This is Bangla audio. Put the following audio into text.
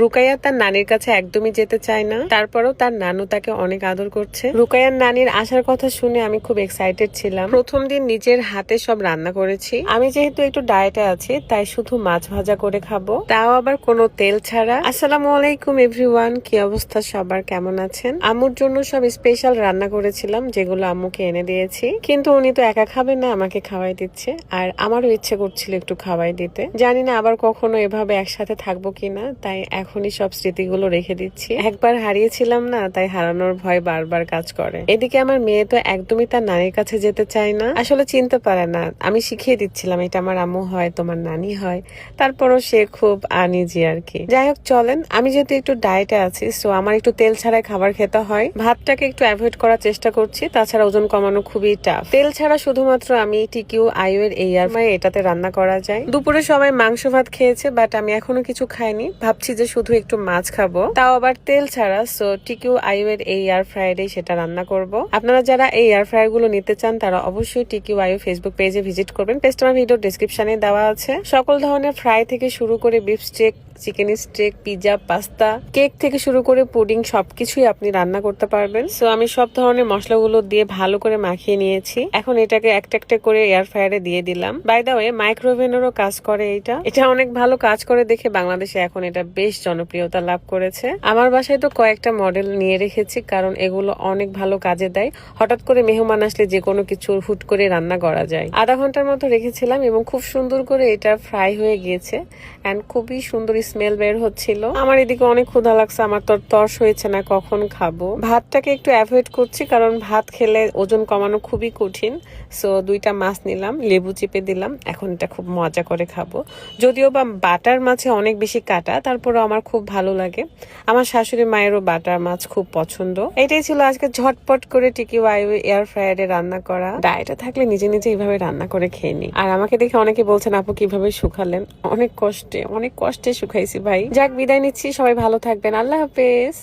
রুকাইয়া তার নানির কাছে একদমই যেতে চায় না, তারপরেও তার নানু তাকে অনেক আদর করছে। রুকাইয়ার নানির আসার কথা শুনে আমি খুব এক্সাইটেড ছিলাম। প্রথম দিন নিজের হাতে সব রান্না করেছি। আমি যেহেতু একটু ডায়েটে আছি তাই শুধু মাছ ভাজা করে খাবো, তাও আবার কোনো তেল ছাড়া। আসসালামু আলাইকুম এভরিওয়ান, কি অবস্থা সবার, কেমন আছেন? আম্মুর জন্য সব স্পেশাল রান্না করেছিলাম যেগুলো আম্মুকে এনে দিয়েছি, কিন্তু উনি তো একা খাবে না, আমাকে খাওয়াই দিচ্ছে। আর আমারও ইচ্ছে করছিল একটু খাওয়াই দিতে। জানি না আবার কখনো এভাবে একসাথে থাকবো কিনা, তাই এখনই সব স্মৃতিগুলো রেখে দিচ্ছি। একবার হারিয়েছিলাম না, তাই হারানোর ভয় বারবার কাজ করে। এদিকে আমার মেয়ে তো একদমই তার নানির কাছে যেতে চায় না, আসলে চিনতে পারে না। আমি শিখিয়ে দিচ্ছিলাম এটা আমার আম্মু হয়, তোমার নানি হয়, তারপরও সে খুব আনইজি আর কি। যাই হোক চলেন, আমি যেহেতু একটু ডায়েটে আছি সো আমার একটু তেল ছাড়াই খাবার খেতে হয়। ভাতটাকে একটু অ্যাভয়েড করার চেষ্টা করছি, তাছাড়া ওজন কমানো খুবই টাফ। তেল ছাড়া শুধুমাত্র আমি টিকিউ আইও এর এই আর এটাতে রান্না করা যায়। দুপুরে সবাই মাংস ভাত খেয়েছে, বাট আমি এখনো কিছু খাইনি, ভাবছি যে শুধু একটু মাছ খাবো, তাও আবার তেল ছাড়া। সো টিকিউ আইও এর এই এয়ার ফ্রায়ারে সেটা রান্না করব। আপনারা যারা এই এয়ার ফ্রায়ার গুলো নিতে চান তারা অবশ্যই টিকিউ আইও ফেসবুক পেজে ভিজিট করবেন, পেজটা আমার ভিডিও ডেসক্রিপশনে দেওয়া আছে। সকল ধরনের ফ্রাই থেকে শুরু করে beef stake, chicken stake, pizza, pasta, cake থেকে শুরু করে পুডিং সবকিছুই আপনি রান্না করতে পারবেন। সো আমি সব ধরনের মশলাগুলো দিয়ে ভালো করে মাখিয়ে নিয়েছি। এখন এটাকে একটা একটা করে এয়ার ফ্রায়ারে দিয়ে দিলাম। বাই দা ওয়ে মাইক্রোওভেনেরও কাজ করে এটা অনেক ভালো কাজ করে দেখে বাংলাদেশে এখন এটা বেশ জনপ্রিয়তা লাভ করেছে। আমার বাসায় তো কয়েকটা মডেল নিয়ে রেখেছি, কারণ এগুলো অনেক ভালো কাজে দেয়। হঠাৎ করে মেহমান আসলে যে কোনো কিছু হুট করে রান্না করা যায়। আধা ঘন্টার মতো রেখেছিলাম এবং খুব সুন্দর করে এটা ফ্রাই হয়ে গিয়েছে এন্ড খুবই সুন্দর স্মেল বের হচ্ছিল। আমার এদিকে অনেক ক্ষুধা লাগছে, আমার তো তর্স হয়েছে না কখন খাবো। ভাতটাকে একটু অ্যাভয়েড করছি, কারণ ভাত খেলে ওজন কমানো খুবই কঠিন। সো দুইটা মাছ নিলাম, লেবু চিপে দিলাম, এখন এটা খুব মজা করে খাবো। যদিও বা বাটার মাছে অনেক বেশি কাটা, তারপরে আমার খুব ভালো লাগে। আমার শাশুড়ি মায়েরও বাটার মাছ খুব পছন্দ। এটাই ছিল আজকে ঝটপট করে টিকিউ আইও এয়ার ফ্রায়ারে রান্না করা। ডায়েটে থাকলে নিজে নিজে এইভাবে রান্না করে খেয়ে নি। আর আমাকে দেখে অনেকে বলছেন আপু কিভাবে শুকালেন, অনেক কষ্টে শুকাইছি ভাই। যাক বিদায় নিচ্ছি, সবাই ভালো থাকবেন, আল্লাহ হাফেজ।